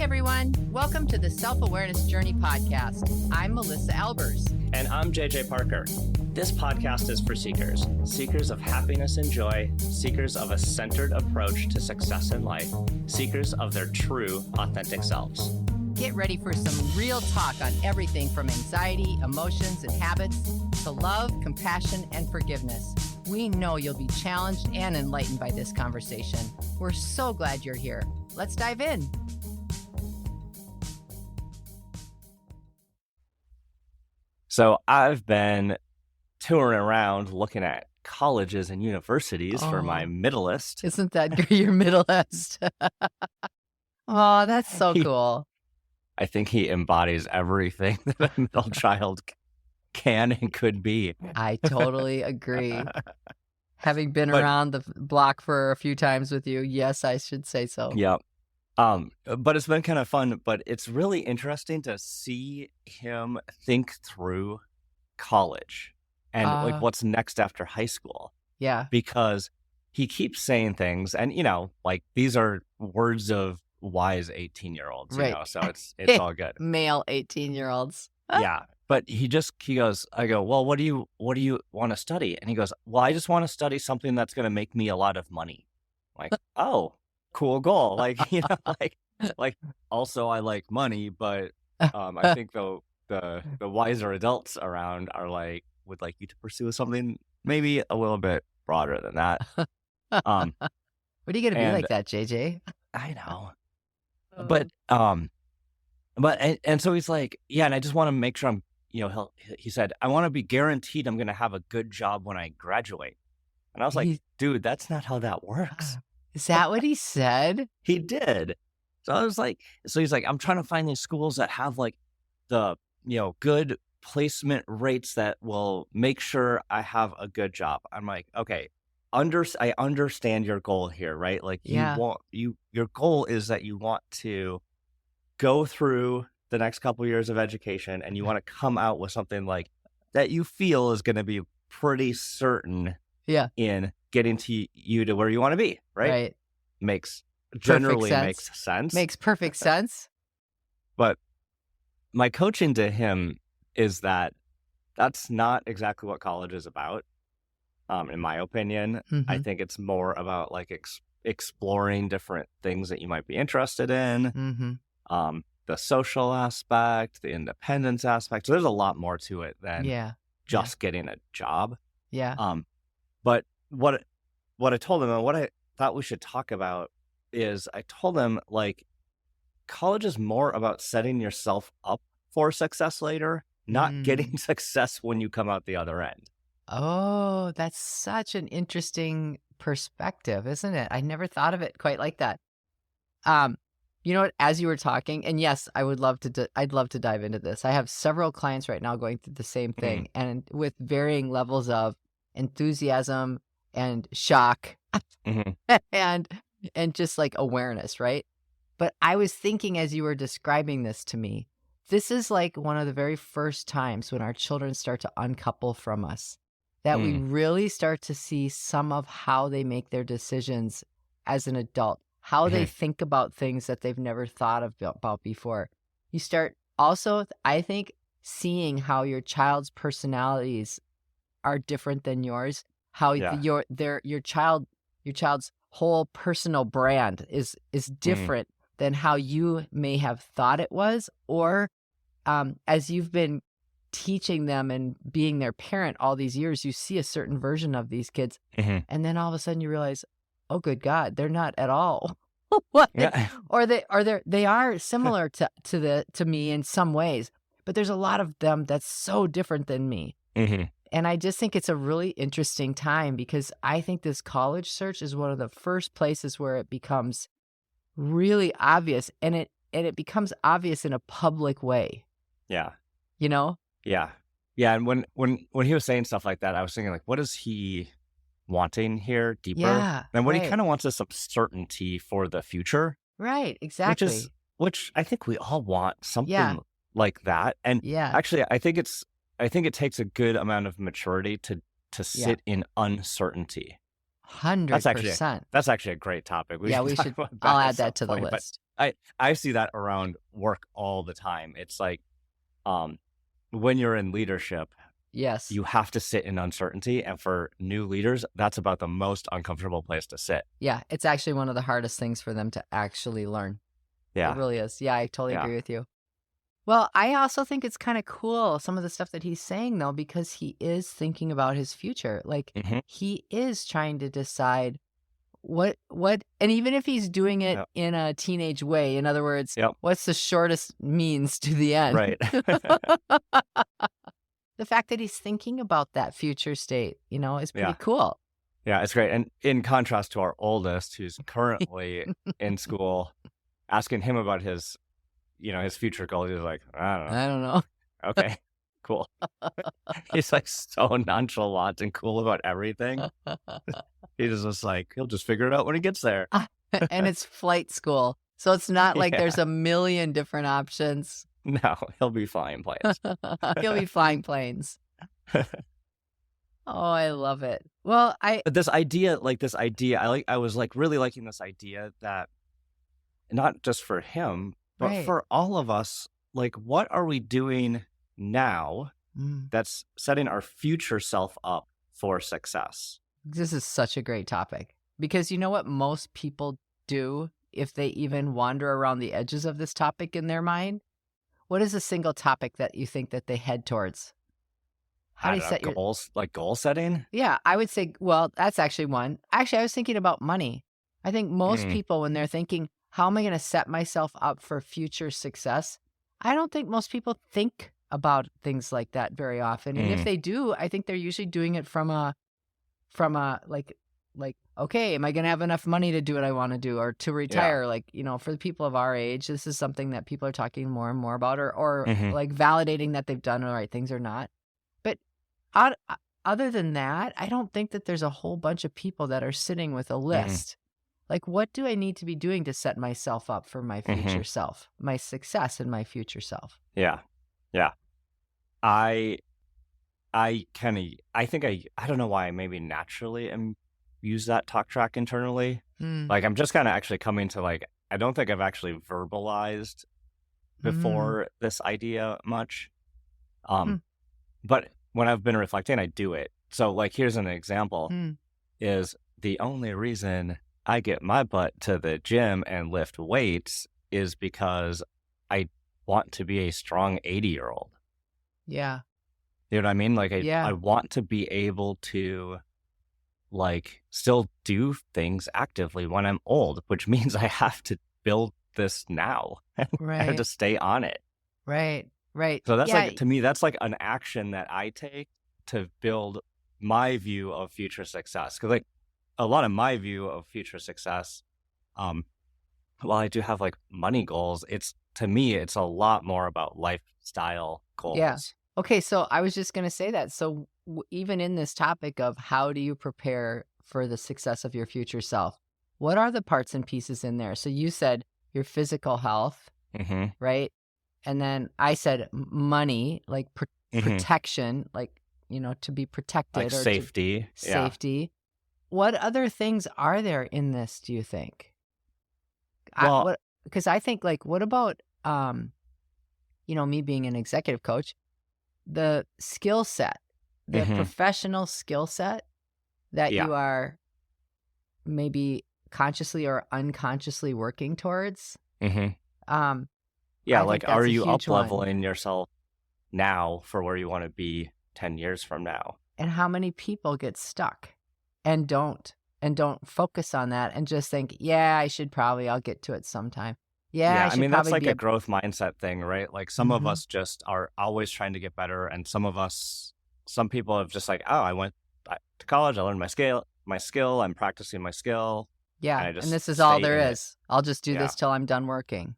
Hey everyone, welcome to the Self-Awareness Journey podcast. I'm Melissa Albers. And I'm JJ Parker. This podcast is for seekers of happiness and joy, seekers of a centered approach to success in life, seekers of their true, authentic selves. Get ready for some real talk on everything from anxiety, emotions, and habits to love, compassion, and forgiveness. We know you'll be challenged and enlightened by this conversation. We're so glad you're here. Let's dive in. So I've been touring around looking at colleges and universities for my middleist. Isn't that your middleist? Oh, that's so cool. I think he embodies everything that a middle child can and could be. I totally agree. Having been around the block for a few times with you, yes, I should say so. Yeah. But it's been kind of fun, but it's really interesting to see him think through college and like what's next after high school. Yeah. Because he keeps saying things and, you know, like these are words of wise 18-year-olds, you know, so it's all good. Male 18-year-olds. Yeah. But he goes, I go, well, what do you want to study? And he goes, well, I just want to study something that's going to make me a lot of money. I'm like, oh, cool goal. Like, you know, like also I like money, but I think the wiser adults around are like, would like you to pursue something maybe a little bit broader than that. What are you going to be like that, JJ? I know. But so he's like, yeah, and I just want to make sure I'm, you know, he said, I want to be guaranteed I'm going to have a good job when I graduate. And I was like, dude, that's not how that works. Is that what he said? He did. So I was like, he's like, I'm trying to find these schools that have like the, you know, good placement rates that will make sure I have a good job. I'm like, okay, I understand your goal here, right? Like your goal is that you want to go through the next couple of years of education and you want to come out with something like that you feel is going to be pretty certain in getting you to where you want to be, right? Generally makes sense. Makes perfect sense. But my coaching to him is that that's not exactly what college is about. In my opinion, I think it's more about like exploring different things that you might be interested in, the social aspect, the independence aspect. So there's a lot more to it than just getting a job. Yeah. But what I told him and what I thought we should talk about is I told him like college is more about setting yourself up for success later, not getting success when you come out the other end. Oh, that's such an interesting perspective, isn't it? I never thought of it quite like that. You know what? As you were talking, and yes, I'd love to dive into this. I have several clients right now going through the same thing, and with varying levels of enthusiasm and shock, and just like awareness, right? But I was thinking as you were describing this to me, this is like one of the very first times when our children start to uncouple from us, that we really start to see some of how they make their decisions as an adult, how they think about things that they've never thought about before. You start also, I think, seeing how your child's personalities are different than yours, how your child's whole personal brand is different than how you may have thought it was, or as you've been teaching them and being their parent all these years, you see a certain version of these kids, and then all of a sudden you realize, oh, good God, they're not at all what, or they are similar to me in some ways, but there's a lot of them that's so different than me. And I just think it's a really interesting time because I think this college search is one of the first places where it becomes really obvious, and it becomes obvious in a public way. Yeah. You know? Yeah. Yeah. And when he was saying stuff like that, I was thinking like, what is he wanting here deeper? Yeah. And what he kind of wants is some certainty for the future. Right. Exactly. Which I think we all want something like that. And actually, I think it takes a good amount of maturity to sit in uncertainty. 100%. That's actually a great topic. We should. I'll add that to the list. I see that around work all the time. It's like, um, when you're in leadership, Yes. you have to sit in uncertainty. And for new leaders, that's about the most uncomfortable place to sit. Yeah, it's actually one of the hardest things for them to actually learn. It Yeah. really is. Yeah, I totally Yeah. agree with you. Well, I also think it's kind of cool, some of the stuff that he's saying, though, because he is thinking about his future. Like, Hmm. he is trying to decide and even if he's doing it Yep. in a teenage way, in other words, Yep. what's the shortest means to the end? Right. The fact that he's thinking about that future state, is pretty Yeah. cool. Yeah. It's great. And in contrast to our oldest, who's currently in school, asking him about his, his future goals, he's like, I don't know. I don't know. Okay, cool. He's like so nonchalant and cool about everything. He's just like, he'll just figure it out when he gets there. And it's flight school. So it's not like Yeah. there's a million different options. No, he'll be flying planes. He'll be flying planes. Oh, I love it. Well, But this idea, I was like really liking this idea that not just for him, but Right. for all of us, like, what are we doing now Mm. that's setting our future self up for success? This is such a great topic because you know what most people do if they even wander around the edges of this topic in their mind? What is a single topic that you think that they head towards? How I do you don't set know, your goals, like goal setting? Yeah, I would say, well, that's actually one. Actually, I was thinking about money. I think most Mm. people, when they're thinking, how am I going to set myself up for future success? I don't think most people think about things like that very often. And if Mm. they do, I think they're usually doing it from a like, okay, am I going to have enough money to do what I want to do or to Yeah. retire? Like, for the people of our age, this is something that people are talking more and more about or Mhm. like validating that they've done the right things or not. But out- other than that, I don't think that there's a whole bunch of people that are sitting with a list. Like, what do I need to be doing to set myself up for my future self, my success and my future self? Yeah. Yeah. I kind of, I think I don't know why I maybe naturally am use that talk track internally. Mm, Like, I'm just kind of actually coming to like, I don't think I've actually verbalized mm, before this idea much. Hmm. But when I've been reflecting, I do it. So like, here's an example mm. is the only reason I get my butt to the gym and lift weights is because I want to be a strong 80-year-old. Yeah. You know what I mean? Like, Yeah. I want to be able to like still do things actively when I'm old, which means I have to build this now. I have Right. to stay on it. Right. Right. So that's Yeah. like, to me, that's like an action that I take to build my view of future success. Cause like a lot of my view of future success, while I do have like money goals, to me, it's a lot more about lifestyle goals. Yeah. Okay. So I was just going to say that. So even in this topic of how do you prepare for the success of your future self, what are the parts and pieces in there? So you said your physical health, Mm-hmm. right? And then I said money, like Mm-hmm. protection, like, to be protected Like or safety. Yeah. safety. What other things are there in this, do you think? Well, Because I think like, what about, me being an executive coach, the skill set, the Mhm. professional skill set that Yeah. you are maybe consciously or unconsciously working towards. Mm-hmm. I Yeah. think Like, that's are a you huge one. up-leveling yourself now for where you want to be 10 years from now? And how many people get stuck and don't focus on that and just think, yeah, I'll get to it sometime. Yeah, I Yeah. I should mean, that's probably like be a growth mindset thing, right? Like, some of Mhm. us just are always trying to get better. And some people have just like, oh, I went to college, I learned my skill, I'm practicing my skill. Yeah, And I and just this is all stay there in it. is. I'll just do Yeah. this till I'm done working.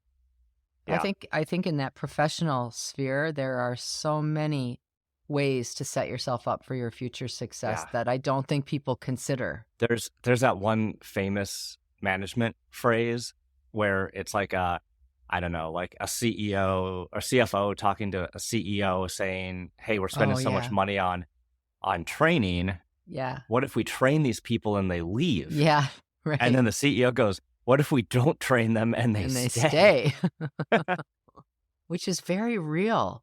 Yeah. I think in that professional sphere, there are so many ways to set yourself up for your future success Yeah. that I don't think people consider. There's that one famous management phrase where it's like I don't know, like a CEO or CFO talking to a CEO saying, "Hey, we're spending Oh, so much yeah. money on training. Yeah. What if we train these people and they leave?" Yeah. Right. And then the CEO goes, what if we don't train them and they and they stay? stay, which is very real.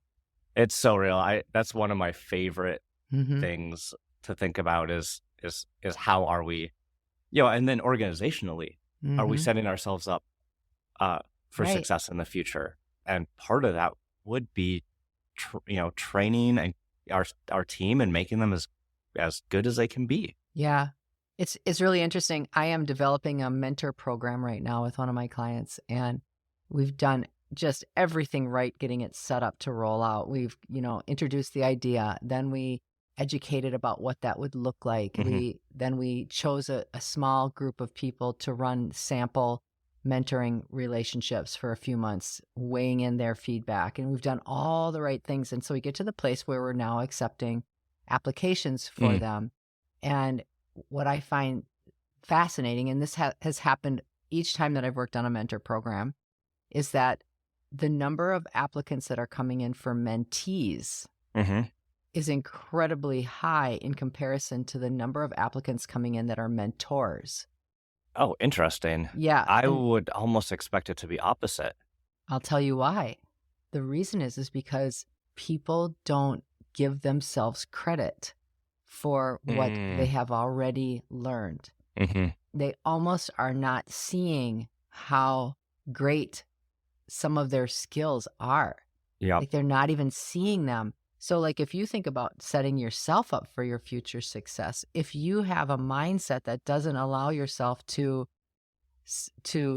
It's so real. That's one of my favorite Hmm. things to think about is how are we, and then organizationally, are we Hmm. setting ourselves up for Right. success in the future? And part of that would be, training and our team and making them as good as they can be. Yeah. It's really interesting. I am developing a mentor program right now with one of my clients, and we've done just everything right getting it set up to roll out. We've, introduced the idea, then we educated about what that would look like. Hmm. We chose a small group of people to run sample mentoring relationships for a few months, weighing in their feedback, and we've done all the right things. And so we get to the place where we're now accepting applications for Mm. them. And what I find fascinating, and this has happened each time that I've worked on a mentor program, is that the number of applicants that are coming in for mentees Hmm. is incredibly high in comparison to the number of applicants coming in that are mentors. Oh, interesting. Yeah, I and would almost expect it to be opposite. I'll tell you why. The reason is because people don't give themselves credit for what they Mm. have already learned. Hmm. They almost are not seeing how great some of their skills are. Yep. Like they're not even seeing them. So like if you think about setting yourself up for your future success, if you have a mindset that doesn't allow yourself to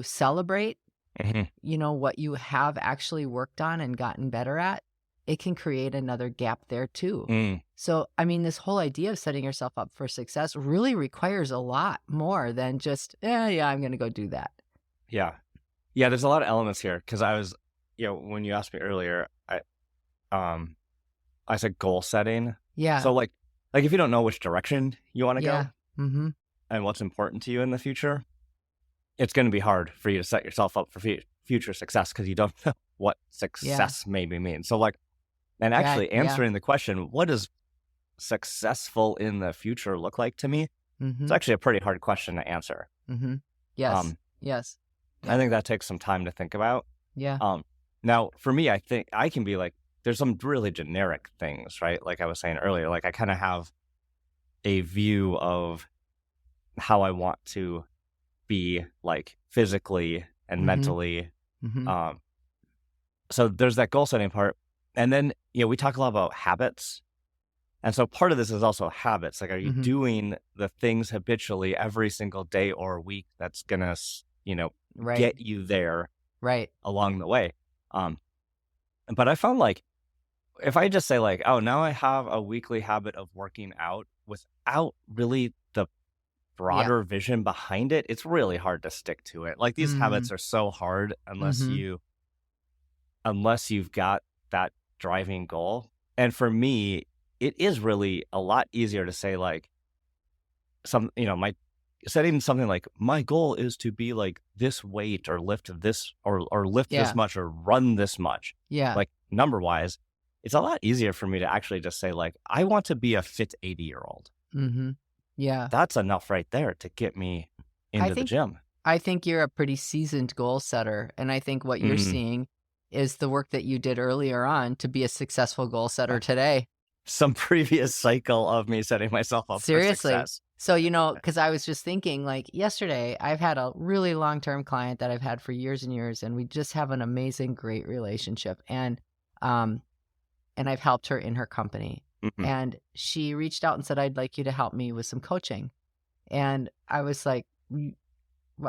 celebrate, Hmm. what you have actually worked on and gotten better at, it can create another gap there too. Mm. So, I mean, this whole idea of setting yourself up for success really requires a lot more than just, yeah, I'm going to go do that. Yeah. Yeah, there's a lot of elements here because I was, when you asked me earlier, um, I said goal setting. Yeah. So like if you don't know which direction you want to Yeah. go Mm-hmm. and what's important to you in the future, it's going to be hard for you to set yourself up for future success because you don't know what Yeah. success maybe means. So and Yeah. actually Yeah. answering the question, what does successful in the future look like to me? It's Mm-hmm. actually a pretty hard question to answer. Mm-hmm. Yes. Um, Yes. I think that takes some time to think about. Yeah. Now, for me, I think I can be like, there's some really generic things, right? Like I was saying earlier, like I kind of have a view of how I want to be like physically and Mm-hmm. mentally. Mm-hmm. Um, so there's that goal setting part. And then, we talk a lot about habits. And so part of this is also habits. Like, are you Mm-hmm. doing the things habitually every single day or week that's going to, Right. get you there Right. along the way? But I found like, if I just say like, oh, now I have a weekly habit of working out without really the Yeah. broader vision behind it, it's really hard to stick to it. Like these Mm-hmm. habits are so hard Mm-hmm. unless you've got that driving goal. And for me, it is really a lot easier to say like my setting something like my goal is to be like this weight or lift this or lift this Yeah. much or run this much. Yeah. Like number wise, it's a lot easier for me to actually just say like I want to be a fit 80-year-old. Mm-hmm. Yeah. That's enough right there to get me I into the think gym. I think you're a pretty seasoned goal setter. And I think what you're Mm. seeing is the work that you did earlier on to be a successful goal setter today. Some previous cycle of me setting myself up for Seriously. success. So, because I was just thinking, like yesterday, I've had a really long-term client that I've had for years and years, and we just have an amazing, great relationship. And I've helped her in her company. Mhm. And she reached out and said, I'd like you to help me with some coaching. And I was like,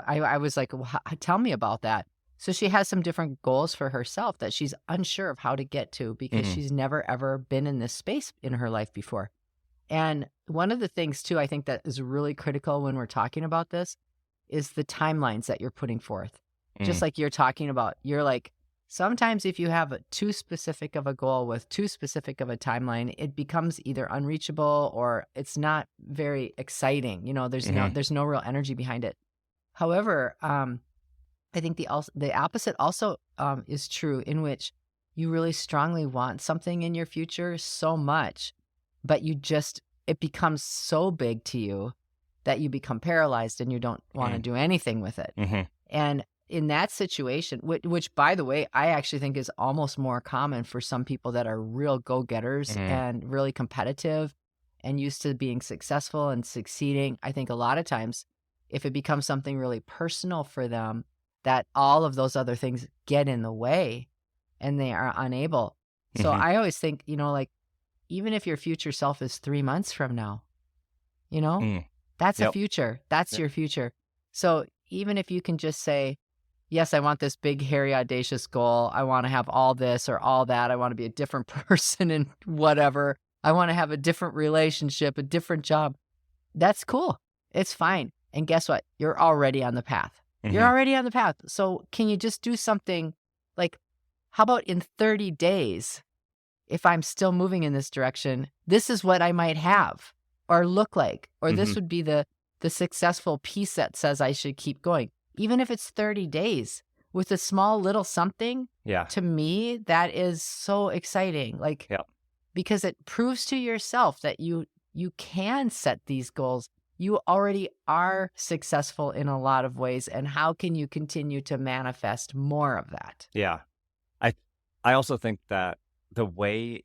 I was like, well, tell me about that. So she has some different goals for herself that she's unsure of how to get to because Mhm. she's never ever been in this space in her life before. And one of the things too, I think that is really critical when we're talking about this is the timelines that you're putting forth. Just Mm. like you're talking about, you're like, sometimes if you have too specific of a goal with too specific of a timeline, it becomes either unreachable or it's not very exciting. Mhm. There's no real energy behind it. However, I think the opposite also is true, in which you really strongly want something in your future so much, but it becomes so big to you that you become paralyzed and you don't want to Mhm. do anything with it. Mhm. And in that situation, which by the way, I actually think is almost more common for some people that are real go-getters Mhm. and really competitive and used to being successful and succeeding. I think a lot of times, if it becomes something really personal for them, that all of those other things get in the way and they are unable. So Mhm. I always think, like, even if your future self is 3 months from now, you know, Mm. that's a Yep. future. That's Yep. your future. So even if you can just say, yes, I want this big, hairy, audacious goal. I want to have all this or all that. I want to be a different person and whatever. I want to have a different relationship, a different job. That's cool. It's fine. And guess what? You're already on the path. You're Mhm. already on the path. So can you just do something like, how about in 30 days, if I'm still moving in this direction, this is what I might have or look like, or this Mhm. would be the successful piece that says I should keep going. Even if it's 30 days with a small little something, Yeah. to me, that is so exciting. Like, Yep. because it proves to yourself that you can set these goals. You already are successful in a lot of ways. And how can you continue to manifest more of that? Yeah. I I also think that the way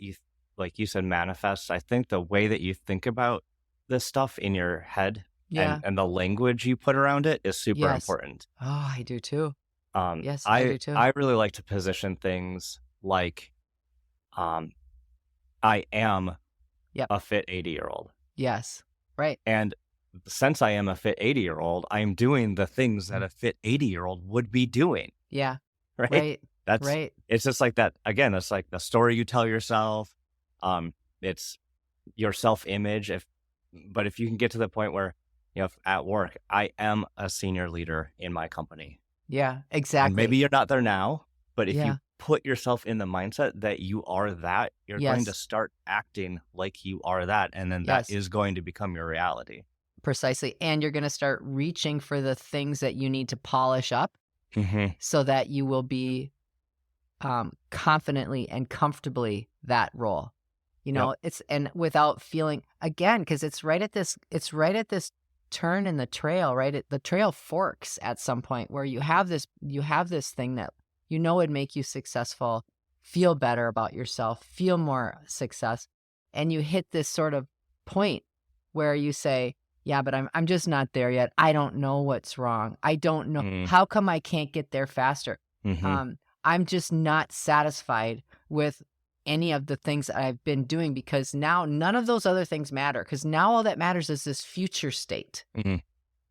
like you said, manifest, I think the way that you think about this stuff in your head Yeah. and the language you put around it is super Yes. important. Oh, I do too. Yes, I I do too. I really like to position things like, um, I am Yep. a fit 80-year-old. Yes. Right. And since I am a fit 80-year-old, I am doing the things that a fit 80-year-old would be doing, Yeah. right? Right. That's Right. it's just like that. Again, it's like the story you tell yourself. It's your self-image. But if you can get to the point where, if at work, I am a senior leader in my company. Yeah. And maybe Exactly. you're not there now, but if you Yeah. put yourself in the mindset that you are that, you're going to Yes. start acting like you are that. And then that Yes. is going to become your reality. Precisely. And you're going to start reaching for the things that you need to polish up Hmm. so that you will be confidently and comfortably that role. Yep. It's, and without feeling, again, because it's right at this turn in the trail, right? The trail forks at some point where you have this thing that would make you successful, feel better about yourself, feel more success. And you hit this sort of point where you say, yeah, but I'm just not there yet. I don't know what's wrong. I don't know. Mm-hmm. How come I can't get there faster? Mm-hmm. Um, I'm just not satisfied with any of the things that I've been doing, because now none of those other things matter, because now all that matters is this future state. Mm-hmm.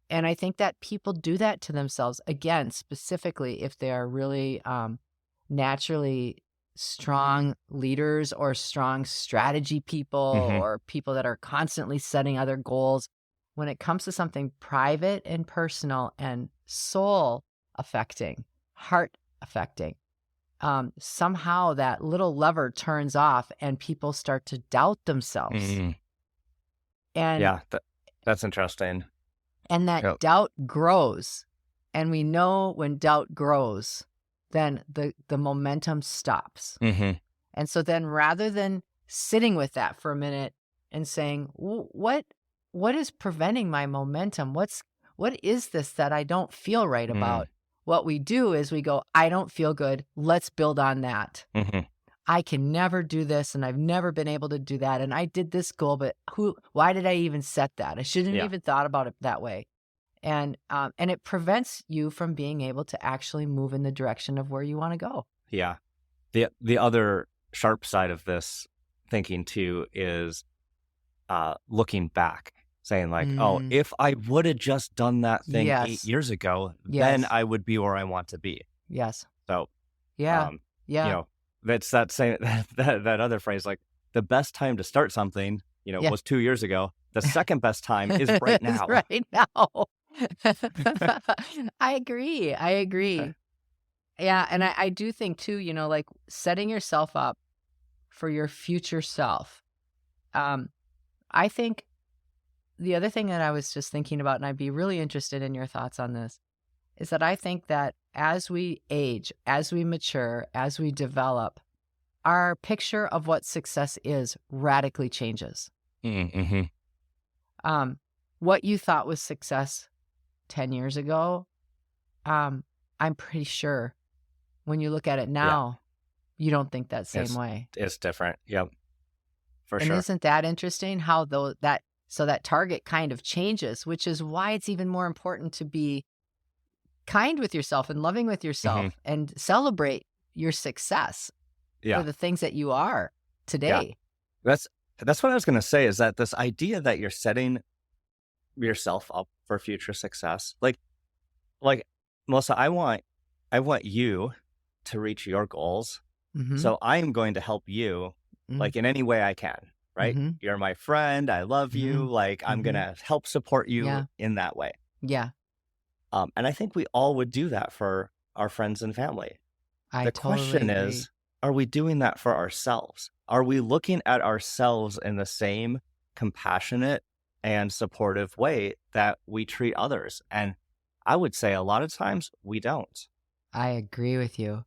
And I think that people do that to themselves, again, specifically if they are really naturally strong leaders or strong strategy people Mm-hmm. or people that are constantly setting other goals. When it comes to something private and personal and soul affecting, heart affecting, somehow that little lever turns off and people start to doubt themselves. Mm-hmm. And Yeah, that's interesting. that Yep. doubt grows. And we know when doubt grows, then the momentum stops. Mm-hmm. And so then, rather than sitting with that for a minute and saying, what is preventing my momentum? What is this that I don't feel right about? What we do is we go, I don't feel good. Let's build on that. Mm-hmm. I can never do this, and I've never been able to do that. And I did this goal, but why did I even set that? I shouldn't have Yeah. even thought about it that way. And it prevents you from being able to actually move in the direction of where you want to go. Yeah. The other sharp side of this thinking too is looking back, saying like, oh, Mm, if I would have just done that thing 8 yes. years ago, then Yes. I would be where I want to be. Yes. So, Yeah. you Yeah. know, that's that same that other phrase, like the best time to start something, Yeah. was 2 years ago. The second best time is right It's now. right now. I agree. I agree. Yeah. And I do think too, like setting yourself up for your future self. I think the other thing that I was just thinking about, and I'd be really interested in your thoughts on this, is that I think that as we age, as we mature, as we develop, our picture of what success is radically changes. Mm-hmm. What you thought was success 10 years ago, I'm pretty sure when you look at it Yeah. now, you don't think that same It's way. it's different. Yep. For And sure. isn't that interesting how though that so that target kind of changes, which is why it's even more important to be kind with yourself and loving with Hmm. yourself and celebrate your success for Yeah. the things that you are Yeah. today. That's that's what I was gonna say, is that this idea that you're setting yourself up for future success. Like Melissa, I want you to reach your goals. Mhm. So I am going to help you Mm. like in any way I can, right? Mhm. You're my friend. I love you. Mhm. Like I'm Mhm. gonna help support you Yeah. in that way. Yeah. And I think we all would do that for our friends and family. I The totally question agree. is, are we doing that for ourselves? Are we looking at ourselves in the same compassionate and supportive way that we treat others? And I would say a lot of times we don't. I agree with you.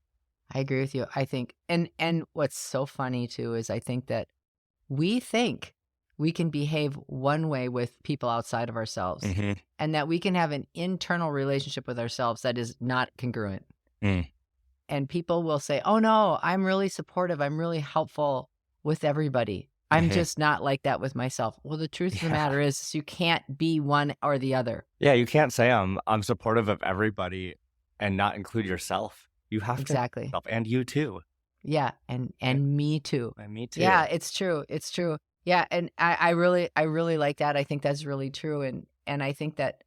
I agree with you. I think and what's so funny too is I think that we think we can behave one way with people outside of ourselves Hmm. and that we can have an internal relationship with ourselves that is not congruent. Mm. And people will say, "Oh no, I'm really supportive. I'm really helpful with everybody. I'm Hmm. just not like that with myself." Well, the truth of the Yeah. matter is you can't be one or the other. Yeah. You can't say I'm supportive of everybody and not include yourself. You have to include Exactly. yourself, and you too. Yeah, And, and me too. and me Yeah, too. it's true. It's true. Yeah, and I really like that. I think that's really true. And I think that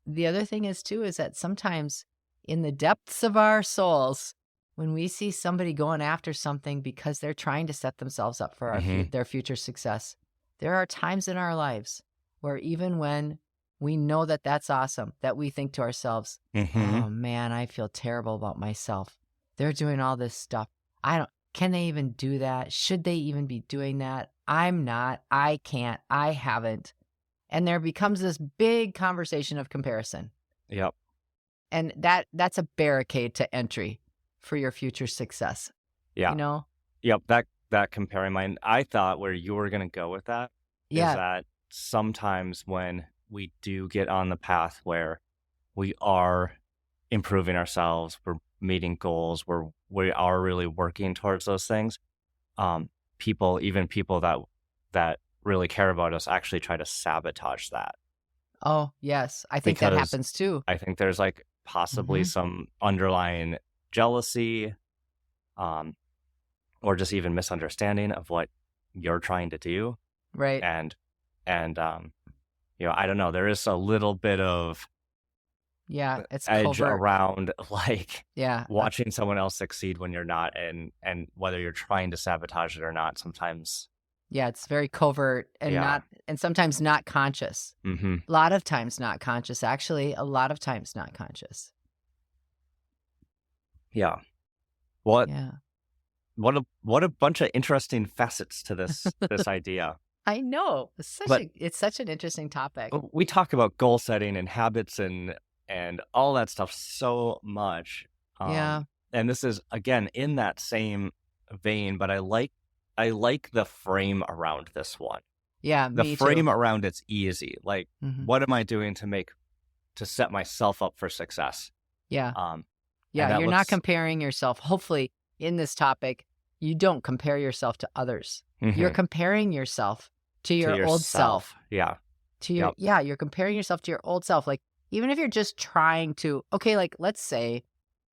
the other thing is too is that sometimes in the depths of our souls, when we see somebody going after something because they're trying to set themselves up for Hmm. their future success, there are times in our lives where even when we know that that's awesome, that we think to ourselves, Hmm. "Oh man, I feel terrible about myself. They're doing all this stuff. I don't can they even do that? Should they even be doing that? I'm not. I can't. I haven't." And there becomes this big conversation of comparison. Yep. And that's a barricade to entry for your future success, Yeah. you know? Yep, that comparing mind, I thought where you were gonna go with that is Yeah, that sometimes when we do get on the path where we are improving ourselves, we're meeting goals, we are really working towards those things, um, even people that really care about us actually try to sabotage that oh, yes, I think that because happens too. I think there's like possibly Mhm, some underlying jealousy, um, or just even misunderstanding of what you're trying to do. right. And and I don't know, there is a little bit of Yeah, it's edge covert. around like Yeah, watching someone else succeed when you're not, and whether you're trying to sabotage it or not sometimes. yeah, it's very covert and Yeah. not and sometimes not conscious. Hmm. A lot of times not conscious, actually, a lot of times not conscious. Yeah. What Yeah. what a bunch of interesting facets to this idea. I know. But It's such an interesting topic. we talk about goal setting and habits and all that stuff so much. Yeah. And this is again in that same vein, but I like the frame around this one. Yeah, The me too. frame around it's easy. Like, Mhm. what am I doing to set myself up for success? Yeah. Um, and Yeah, that you're not looks comparing yourself. Hopefully, in this topic, you don't compare yourself to others. You're mhm, comparing yourself to to your old yourself. self. Yeah. To your Yep. yeah, you're comparing yourself to your old self. Like even if you're just trying to okay, like let's say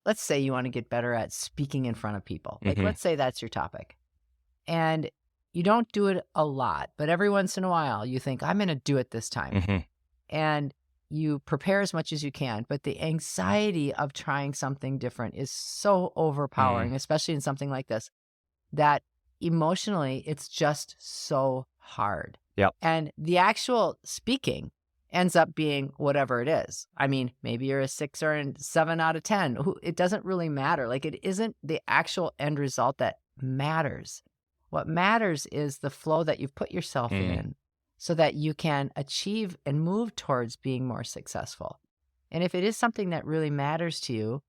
you want to get better at speaking in front of people. Like Hmm. let's say that's your topic. And you don't do it a lot, but every once in a while you think I'm going to do it this time. Hmm. And you prepare as much as you can, but the anxiety of trying something different is so Mm. overpowering, especially in something like this, that emotionally it's just so hard. Yep. And the actual speaking ends up being whatever it is. I mean, maybe you're a 6 or a 7 out of 10. It doesn't really matter. Like it isn't the actual end result that matters. What matters is the flow that you've put yourself Mm. in so that you can achieve and move towards being more successful. And if it is something that really matters to you,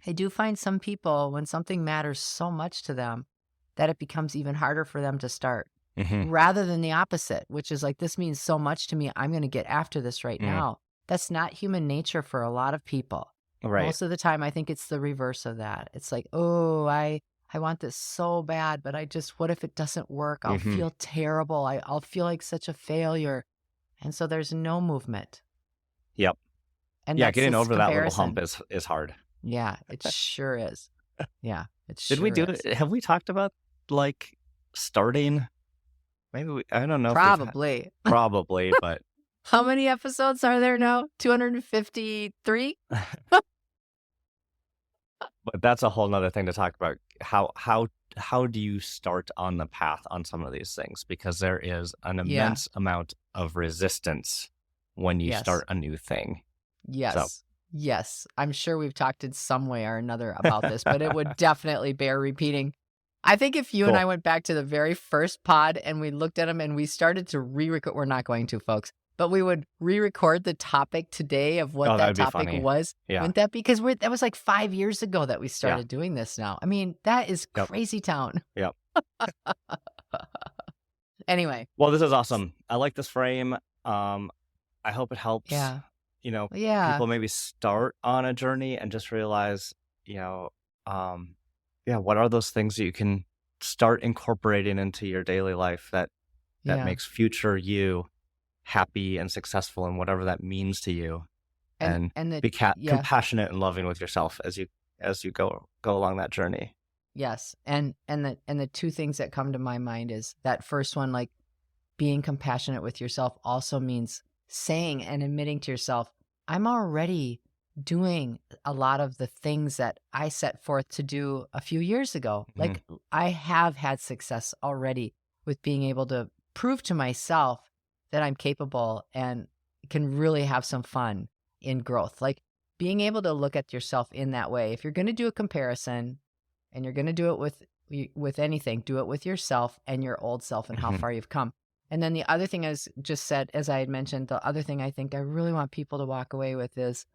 I do find some people, when something matters so much to them, that it becomes even harder for them to start Hmm. rather than the opposite, which is like, this means so much to me. I'm going to get after this right Mm. now. That's not human nature for a lot of people. Right. Most of the time, I think it's the reverse of that. It's like, oh, I want this so bad, but what if it doesn't work? I'll Hmm. feel terrible. I'll feel like such a failure. And so there's no movement. Yep. And Yeah, that's getting this over that little hump comparison. is hard. Yeah, it sure is. Yeah, it Did we sure do is. it? Have we talked about like starting? Maybe I don't know if Probably. probably, but How many episodes are there now? 253? but that's a whole nother thing to talk about. How do you start on the path on some of these things? Because there is an Yeah. immense amount of resistance when you Yes. start a new thing. Yes. Yes. I'm sure we've talked in some way or another about this, but it would definitely bear repeating. I think if you and Cool. I went back to the very first pod and we looked at them and we started to re-record, we're not going to, folks, but we would re-record the topic today of what Oh, that that'd be topic funny. was. Yeah. Wouldn't that be? Because that was like 5 years ago that we started doing this now. I mean, that is Yep. crazy town. Yep. Anyway. Well, this is awesome. I like this frame. I hope it helps. Yeah. Yeah. Yeah. People maybe start on a journey and just realize, what are those things that you can start incorporating into your daily life that Yeah. makes future you happy and successful and whatever that means to you, and be compassionate and loving with yourself as you go along that journey. Yes. And the two things that come to my mind is that first one, like being compassionate with yourself also means saying and admitting to yourself, I'm already doing a lot of the things that I set forth to do a few years ago. Mhm. Like I have had success already with being able to prove to myself that I'm capable and can really have some fun in growth. Like being able to look at yourself in that way. If you're going to do a comparison and you're going to do it with anything, do it with yourself and your old self and how Mhm. far you've come. And then the other thing I just said, as I had mentioned, the other thing I think I really want people to walk away with is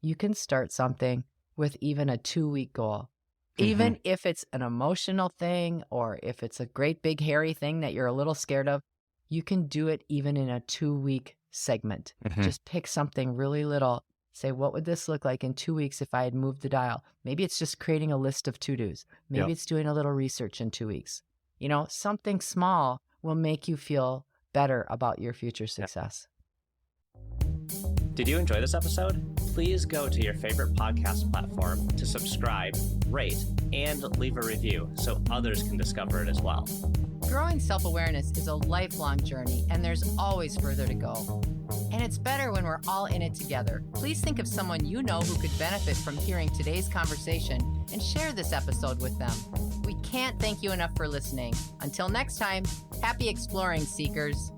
you can start something with even a 2-week goal. Even if it's an emotional thing or if it's a great big hairy thing that you're a little scared of, you can do it even in a 2-week segment. Mhm. Just pick something really little. Say, what would this look like in 2 weeks if I had moved the dial? Maybe it's just creating a list of to-dos. Maybe Yep. it's doing a little research in 2 weeks. Something small will make you feel better about your future success. Did you enjoy this episode? Please go to your favorite podcast platform to subscribe, rate, and leave a review so others can discover it as well. Growing self-awareness is a lifelong journey, and there's always further to go. And it's better when we're all in it together. Please think of someone you know who could benefit from hearing today's conversation and share this episode with them. We can't thank you enough for listening. Until next time, happy exploring, seekers.